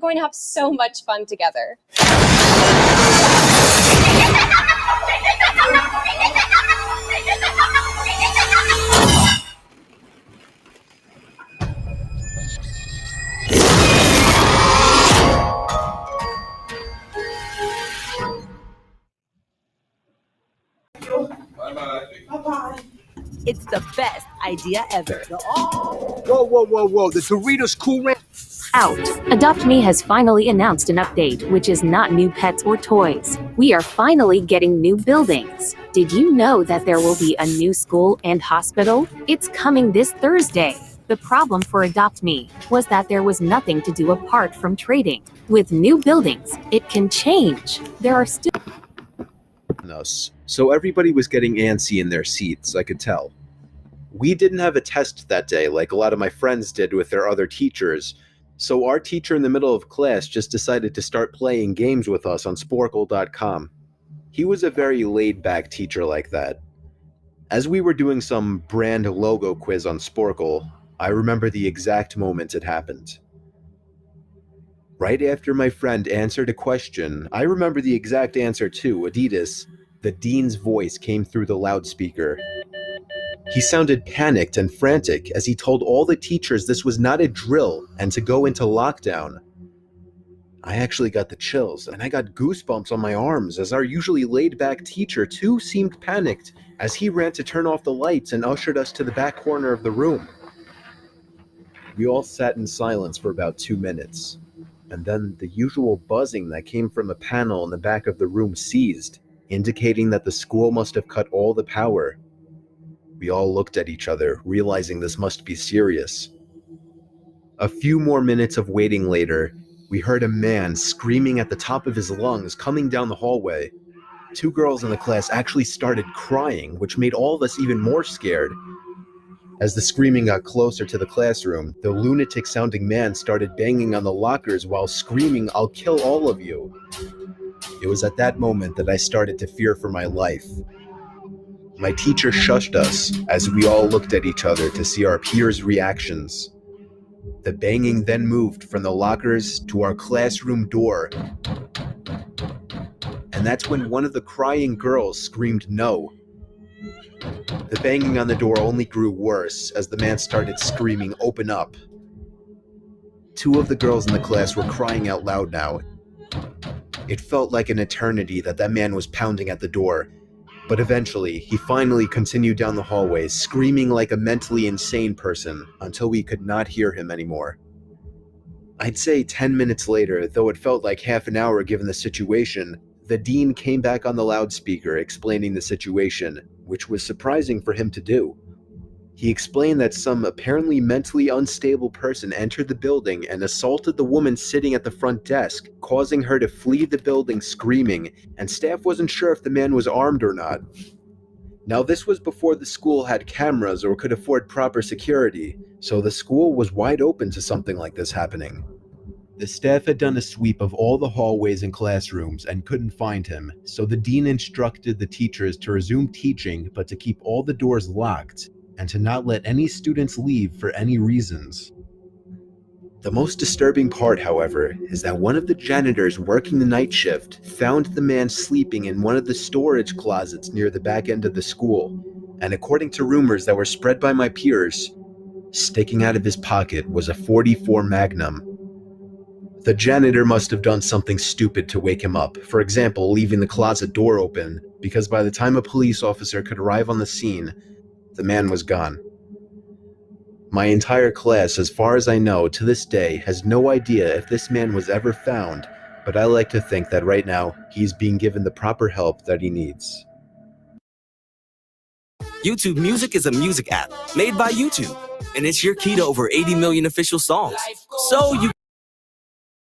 going to have so much fun together. Bye-bye. It's the best idea ever. Whoa. The Doritos Cool Ranch. Out. Adopt Me has finally announced an update, which is not new pets or toys. We are finally getting new buildings. Did you know that there will be a new school and hospital? It's coming this Thursday. The problem for Adopt Me was that there was nothing to do apart from trading. With new buildings, it can change. There are still us, so everybody was getting antsy in their seats, I could tell. We didn't have a test that day like a lot of my friends did with their other teachers, so our teacher in the middle of class just decided to start playing games with us on Sporkle.com. He was a very laid-back teacher like that. As we were doing some brand logo quiz on Sporkle, I remember the exact moment it happened. Right after my friend answered a question, I remember the exact answer too, Adidas. The dean's voice came through the loudspeaker. He sounded panicked and frantic as he told all the teachers this was not a drill and to go into lockdown. I actually got the chills, and I got goosebumps on my arms as our usually laid-back teacher too seemed panicked as he ran to turn off the lights and ushered us to the back corner of the room. We all sat in silence for about 2 minutes, and then the usual buzzing that came from a panel in the back of the room ceased, indicating that the school must have cut all the power. We all looked at each other, realizing this must be serious. A few more minutes of waiting later, we heard a man screaming at the top of his lungs coming down the hallway. 2 girls in the class actually started crying, which made all of us even more scared. As the screaming got closer to the classroom, the lunatic-sounding man started banging on the lockers while screaming, "I'll kill all of you." It was at that moment that I started to fear for my life. My teacher shushed us as we all looked at each other to see our peers' reactions. The banging then moved from the lockers to our classroom door. And that's when one of the crying girls screamed no. The banging on the door only grew worse as the man started screaming, "Open up." 2 of the girls in the class were crying out loud now. It felt like an eternity that man was pounding at the door, but eventually he finally continued down the hallway, screaming like a mentally insane person until we could not hear him anymore. I'd say 10 minutes later, though it felt like half an hour given the situation, the dean came back on the loudspeaker explaining the situation, which was surprising for him to do. He explained that some apparently mentally unstable person entered the building and assaulted the woman sitting at the front desk, causing her to flee the building screaming, and staff wasn't sure if the man was armed or not. Now, this was before the school had cameras or could afford proper security, so the school was wide open to something like this happening. The staff had done a sweep of all the hallways and classrooms and couldn't find him, so the dean instructed the teachers to resume teaching but to keep all the doors locked and to not let any students leave for any reasons. The most disturbing part, however, is that one of the janitors working the night shift found the man sleeping in one of the storage closets near the back end of the school, and according to rumors that were spread by my peers, sticking out of his pocket was a .44 Magnum. The janitor must have done something stupid to wake him up, for example, leaving the closet door open, because by the time a police officer could arrive on the scene, the man was gone. My entire class, as far as I know, to this day, has no idea if this man was ever found, but I like to think that right now, he's being given the proper help that he needs. YouTube Music is a music app made by YouTube, and it's your key to over 80 million official songs. So you